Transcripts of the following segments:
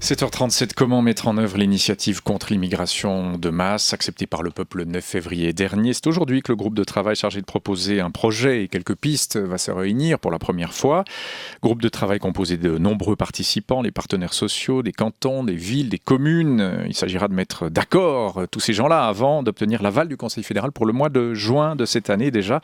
7h37, comment mettre en œuvre l'initiative contre l'immigration de masse acceptée par le peuple le 9 février dernier? C'est aujourd'hui que le groupe de travail chargé de proposer un projet et quelques pistes va se réunir pour la première fois. Groupe de travail composé de nombreux participants, les partenaires sociaux, des cantons, des villes, des communes. Il s'agira de mettre d'accord tous ces gens-là avant d'obtenir l'aval du Conseil fédéral pour le mois de juin de cette année déjà.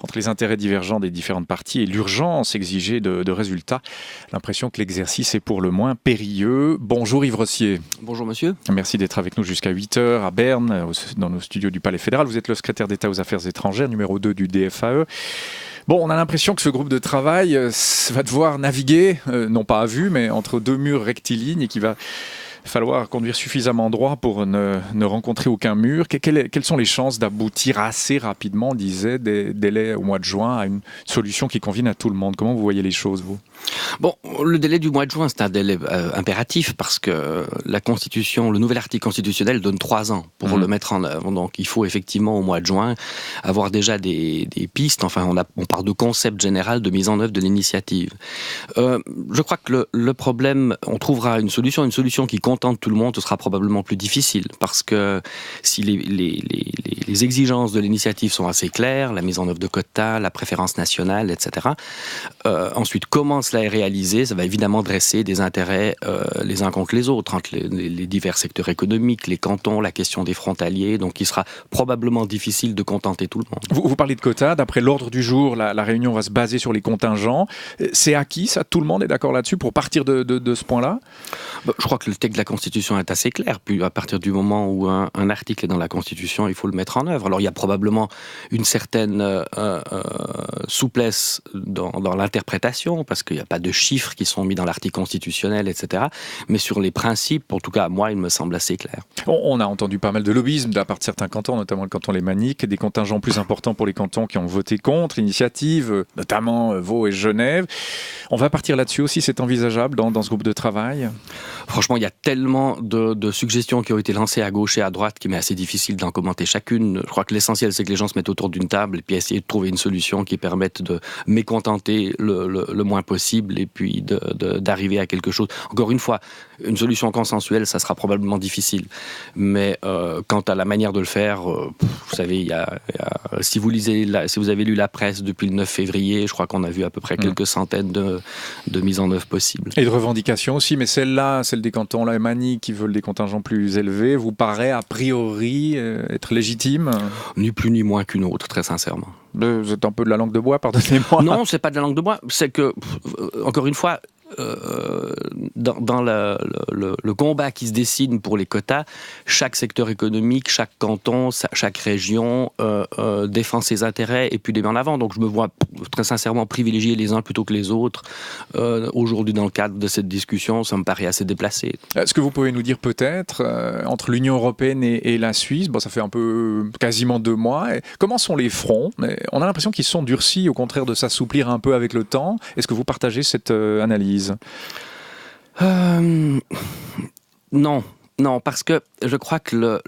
Entre les intérêts divergents des différentes parties et l'urgence exigée de résultats, l'impression que l'exercice est pour le moins périlleux. Bonjour Yves Rossier. Bonjour monsieur. Merci d'être avec nous jusqu'à 8h à Berne, dans nos studios du Palais fédéral. Vous êtes le secrétaire d'État aux Affaires étrangères, numéro 2 du DFAE. Bon, on a l'impression que ce groupe de travail va devoir naviguer, non pas à vue, mais entre deux murs rectilignes et qu'il va falloir conduire suffisamment droit pour ne rencontrer aucun mur. Quelles sont les chances d'aboutir assez rapidement, on disait, des délais au mois de juin, à une solution qui convienne à tout le monde? Comment vous voyez les choses, vous? Bon, le délai du mois de juin, c'est un délai impératif parce que la Constitution, le nouvel article constitutionnel donne 3 ans pour le mettre en œuvre. Donc il faut effectivement au mois de juin avoir déjà des pistes. Enfin, on part de concept général de mise en œuvre de l'initiative. Je crois que le problème, on trouvera une solution qui contente tout le monde, ce sera probablement plus difficile parce que si les exigences de l'initiative sont assez claires, la mise en œuvre de quotas, la préférence nationale, etc. Ensuite, comment cela est réalisé, ça va évidemment dresser des intérêts les uns contre les autres, entre les divers secteurs économiques, les cantons, la question des frontaliers, donc il sera probablement difficile de contenter tout le monde. Vous parlez de quotas, d'après l'ordre du jour, la réunion va se baser sur les contingents. C'est acquis, ça? Tout le monde est d'accord là-dessus pour partir de ce point-là? Je crois que le texte de la Constitution est assez clair, puis à partir du moment où un article est dans la Constitution, il faut le mettre en œuvre. Alors il y a probablement une certaine souplesse dans l'interprétation, parce qu'il n'y a pas de chiffres qui sont mis dans l'article constitutionnel, etc. Mais sur les principes, en tout cas, moi, il me semble assez clair. On a entendu pas mal de lobbyisme de la part de certains cantons, notamment le canton lémanique, des contingents plus importants pour les cantons qui ont voté contre l'initiative, notamment Vaud et Genève. On va partir là-dessus aussi, c'est envisageable dans ce groupe de travail? Franchement, il y a tellement de suggestions qui ont été lancées à gauche et à droite qu'il m'est assez difficile d'en commenter chacune. Je crois que l'essentiel, c'est que les gens se mettent autour d'une table et puis essayer de trouver une solution qui permette de mécontenter le moins possible et puis d'arriver à quelque chose. Encore une fois, une solution consensuelle, ça sera probablement difficile. Mais quant à la manière de le faire, vous savez, si vous avez lu la presse depuis le 9 février, je crois qu'on a vu à peu près quelques centaines de mises en œuvre possibles. Et de revendications aussi, mais celle des cantons lémaniques qui veulent des contingents plus élevés, vous paraît a priori être légitime? Ni plus ni moins qu'une autre, très sincèrement. Vous êtes un peu de la langue de bois, pardonnez-moi. Non, c'est pas de la langue de bois, c'est que, encore une fois, dans le combat qui se dessine pour les quotas, chaque secteur économique, chaque canton, chaque région défend ses intérêts et puis les met en avant. Donc je me vois très sincèrement privilégier les uns plutôt que les autres. Aujourd'hui, dans le cadre de cette discussion, ça me paraît assez déplacé. Est-ce que vous pouvez nous dire peut-être, entre l'Union européenne et la Suisse, ça fait un peu quasiment 2 mois, comment sont les fronts? On a l'impression qu'ils sont durcis, au contraire de s'assouplir un peu avec le temps. Est-ce que vous partagez cette analyse? Non, parce que je crois que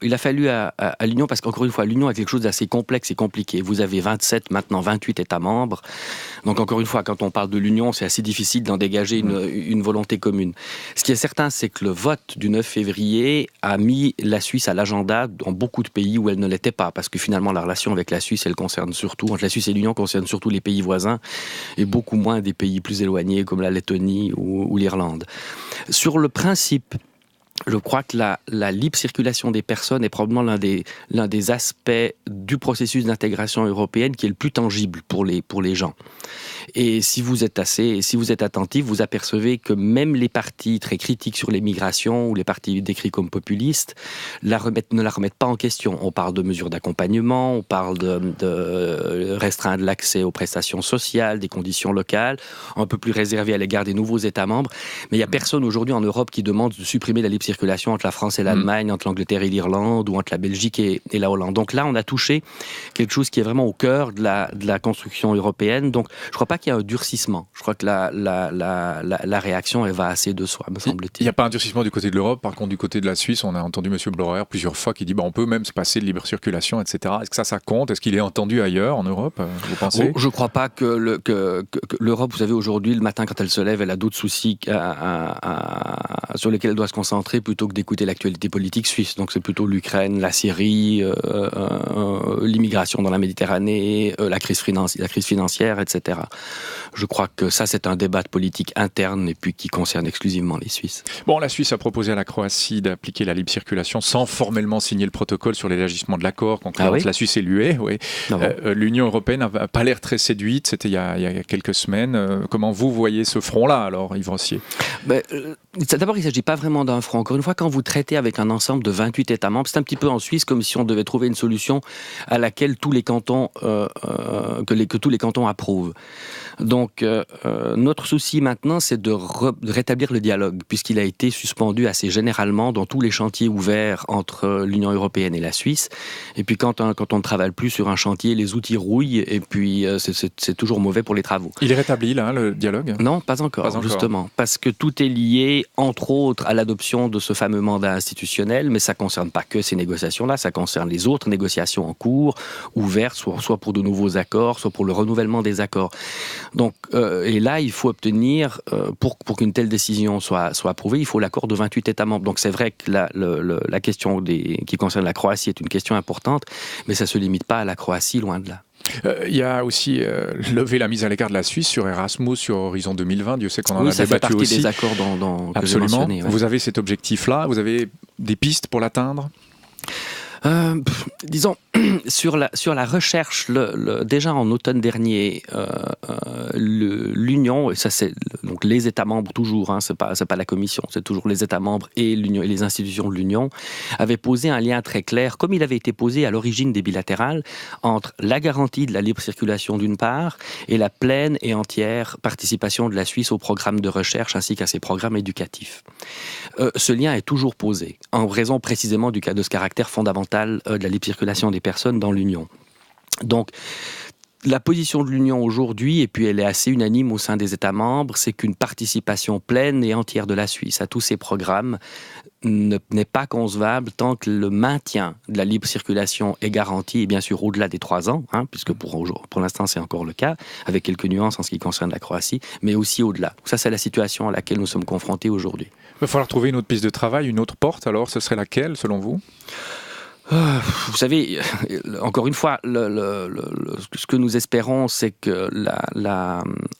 il a fallu à l'Union, parce qu'encore une fois, l'Union est quelque chose d'assez complexe et compliqué. Vous avez 27, maintenant 28 États membres. Donc encore une fois, quand on parle de l'Union, c'est assez difficile d'en dégager une volonté commune. Ce qui est certain, c'est que le vote du 9 février a mis la Suisse à l'agenda dans beaucoup de pays où elle ne l'était pas, parce que finalement, la relation avec la Suisse, elle concerne surtout, entre la Suisse et l'Union, concerne surtout les pays voisins, et beaucoup moins des pays plus éloignés, comme la Lettonie ou l'Irlande. Sur le principe, je crois que la libre circulation des personnes est probablement l'un des aspects du processus d'intégration européenne qui est le plus tangible pour les gens. Et si vous êtes attentif, vous apercevez que même les partis très critiques sur les migrations ou les partis décrits comme populistes ne la remettent pas en question. On parle de mesures d'accompagnement, on parle de restreindre l'accès aux prestations sociales, des conditions locales, un peu plus réservé à l'égard des nouveaux États membres. Mais il n'y a personne aujourd'hui en Europe qui demande de supprimer la libre circulation entre la France et l'Allemagne, entre l'Angleterre et l'Irlande, ou entre la Belgique et la Hollande. Donc là, on a touché quelque chose qui est vraiment au cœur de la construction européenne. Donc je ne crois pas pas qu'il y ait un durcissement. Je crois que la réaction, elle va assez de soi, me semble-t-il. Il n'y a pas un durcissement du côté de l'Europe. Par contre, du côté de la Suisse, on a entendu M. Blorer plusieurs fois qui dit on peut même se passer de libre circulation, etc. Est-ce que ça compte? Est-ce qu'il est entendu ailleurs, en Europe, vous pensez? Je ne crois pas que l'Europe, vous savez, aujourd'hui, le matin, quand elle se lève, elle a d'autres soucis sur lesquels elle doit se concentrer plutôt que d'écouter l'actualité politique suisse. Donc c'est plutôt l'Ukraine, la Syrie, l'immigration dans la Méditerranée, la crise financière, etc. Je crois que ça, c'est un débat de politique interne et puis qui concerne exclusivement les Suisses. Bon, la Suisse a proposé à la Croatie d'appliquer la libre circulation sans formellement signer le protocole sur l'élargissement de l'accord contre la Suisse et l'UE. Oui. L'Union européenne n'a pas l'air très séduite. C'était il y a quelques semaines. Comment vous voyez ce front-là, alors, Yves Rossier? D'abord, il ne s'agit pas vraiment d'un front. Encore une fois, quand vous traitez avec un ensemble de 28 États membres, c'est un petit peu en Suisse comme si on devait trouver une solution à laquelle tous les cantons, que tous les cantons approuvent. Donc, notre souci maintenant, c'est de rétablir le dialogue, puisqu'il a été suspendu assez généralement dans tous les chantiers ouverts entre l'Union européenne et la Suisse. Et puis, quand on ne travaille plus sur un chantier, les outils rouillent, et puis c'est toujours mauvais pour les travaux. Il est rétabli, là, le dialogue? Non, pas encore, justement. Parce que tout est lié, entre autres, à l'adoption de ce fameux mandat institutionnel, mais ça ne concerne pas que ces négociations-là, ça concerne les autres négociations en cours, ouvertes, soit pour de nouveaux accords, soit pour le renouvellement des accords. Donc, et là, il faut obtenir, pour qu'une telle décision soit approuvée, il faut l'accord de 28 États membres. Donc c'est vrai que la question qui concerne la Croatie est une question importante, mais ça ne se limite pas à la Croatie, loin de là. Il y a aussi levé la mise à l'écart de la Suisse sur Erasmus, sur Horizon 2020. Dieu sait qu'on en a débattu aussi. Oui, ça fait partie des accords que j'ai mentionnés. Vous avez cet objectif-là, vous avez des pistes pour l'atteindre? Disons, sur la recherche, déjà en automne dernier, l'Union, et ça c'est donc les États membres toujours, c'est pas la Commission, c'est toujours les États membres et l'Union et les institutions de l'Union, avaient posé un lien très clair, comme il avait été posé à l'origine des bilatérales, entre la garantie de la libre circulation d'une part et la pleine et entière participation de la Suisse au programme de recherche ainsi qu'à ses programmes éducatifs. Ce lien est toujours posé, en raison précisément de ce caractère fondamental de la libre circulation des personnes dans l'Union. Donc, la position de l'Union aujourd'hui, et puis elle est assez unanime au sein des États membres, c'est qu'une participation pleine et entière de la Suisse à tous ces programmes n'est pas concevable tant que le maintien de la libre circulation est garanti, et bien sûr au-delà des 3 ans, puisque pour l'instant c'est encore le cas, avec quelques nuances en ce qui concerne la Croatie, mais aussi au-delà. Ça, c'est la situation à laquelle nous sommes confrontés aujourd'hui. Il va falloir trouver une autre piste de travail, une autre porte, alors ce serait laquelle selon vous ? Vous savez, encore une fois, ce que nous espérons, c'est que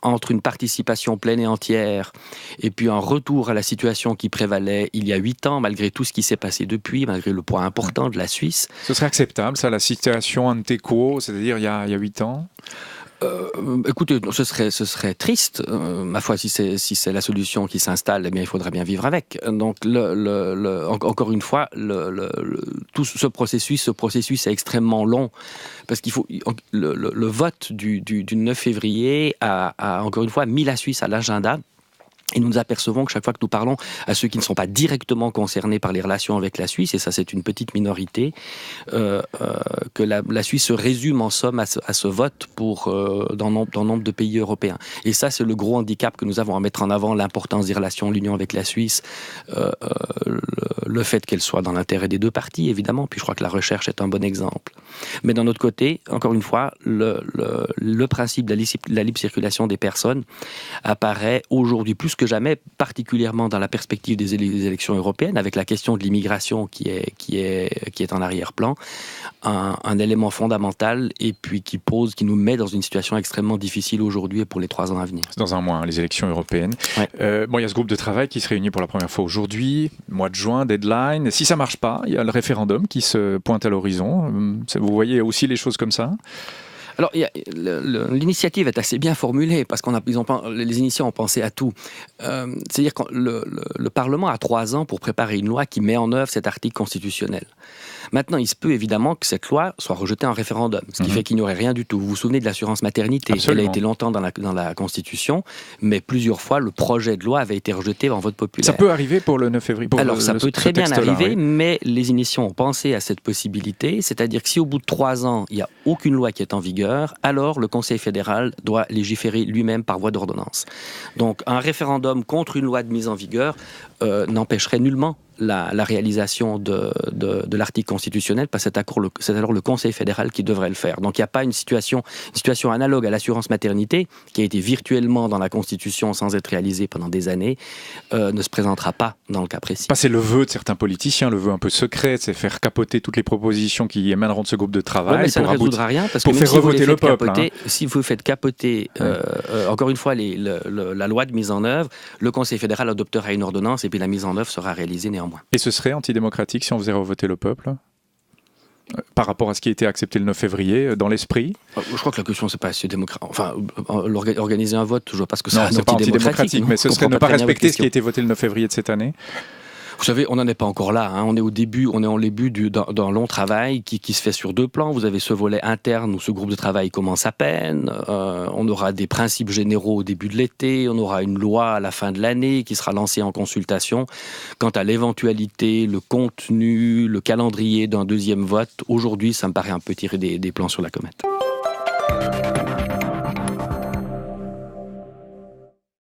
entre une participation pleine et entière et puis un retour à la situation qui prévalait il y a 8 ans, malgré tout ce qui s'est passé depuis, malgré le poids important de la Suisse. Ce serait acceptable, ça, la situation ante quo, c'est-à-dire il y a 8 ans ? Écoutez, ce serait triste, ma foi, si c'est la solution qui s'installe, eh bien, il faudrait bien vivre avec. Donc, encore une fois, tout ce processus est extrêmement long, parce qu'il faut le vote du 9 février a encore une fois mis la Suisse à l'agenda. Et nous nous apercevons que chaque fois que nous parlons à ceux qui ne sont pas directement concernés par les relations avec la Suisse, et ça c'est une petite minorité, que la Suisse se résume en somme à ce vote dans nombre de pays européens. Et ça c'est le gros handicap que nous avons à mettre en avant, l'importance des relations de l'Union avec la Suisse, le fait qu'elle soit dans l'intérêt des deux parties évidemment, puis je crois que la recherche est un bon exemple. Mais d'un autre côté, encore une fois, le principe de la libre circulation des personnes apparaît aujourd'hui plus que jamais, particulièrement dans la perspective des élections européennes, avec la question de l'immigration qui est en arrière-plan, un élément fondamental et puis qui nous met dans une situation extrêmement difficile aujourd'hui et pour les 3 ans à venir. C'est dans un mois, les élections européennes. Ouais. Il y a ce groupe de travail qui se réunit pour la première fois aujourd'hui, mois de juin, deadline. Si ça ne marche pas, il y a le référendum qui se pointe à l'horizon. Vous voyez aussi les choses comme ça ? Alors, l'initiative est assez bien formulée parce les initiés ont pensé à tout. C'est-à-dire que le Parlement a 3 ans pour préparer une loi qui met en œuvre cet article constitutionnel. Maintenant, il se peut évidemment que cette loi soit rejetée en référendum, ce qui fait qu'il n'y aurait rien du tout. Vous vous souvenez de l'assurance maternité ? Absolument. Elle a été longtemps dans la Constitution, mais plusieurs fois, le projet de loi avait été rejeté en vote populaire. Ça peut arriver pour le 9 février. Alors, ça peut très bien arriver, oui. Mais les initiés ont pensé à cette possibilité, c'est-à-dire que si au bout de 3 ans, il n'y a aucune loi qui est en vigueur, vigueur, alors le Conseil fédéral doit légiférer lui-même par voie d'ordonnance. Donc un référendum contre une loi de mise en vigueur n'empêcherait nullement la réalisation de l'article constitutionnel, parce que c'est alors le Conseil fédéral qui devrait le faire. Donc il n'y a pas une situation analogue à l'assurance maternité, qui a été virtuellement dans la Constitution sans être réalisée pendant des années, ne se présentera pas dans le cas précis. C'est le vœu de certains politiciens, le vœu un peu secret, c'est faire capoter toutes les propositions qui émaneront de ce groupe de travail. Mais ça ne résoudra rien, parce que pour faire revoter le peuple. Si vous faites capoter, encore une fois, la loi de mise en œuvre, le Conseil fédéral adoptera une ordonnance et puis la mise en œuvre sera réalisée néanmoins. Et ce serait antidémocratique si on faisait revoter le peuple par rapport à ce qui a été accepté le 9 février, dans l'esprit? Je crois que la question, c'est pas assez démocratique. Enfin, organiser un vote, je vois pas ce que c'est antidémocratique. Mais ce serait ne pas respecter ce qui a été voté le 9 février de cette année? Vous savez, on n'en est pas encore là. On est au début, d'un long travail qui se fait sur 2 plans. Vous avez ce volet interne où ce groupe de travail commence à peine. On aura des principes généraux au début de l'été. On aura une loi à la fin de l'année qui sera lancée en consultation. Quant à l'éventualité, le contenu, le calendrier d'un deuxième vote, aujourd'hui, ça me paraît un peu tirer des plans sur la comète.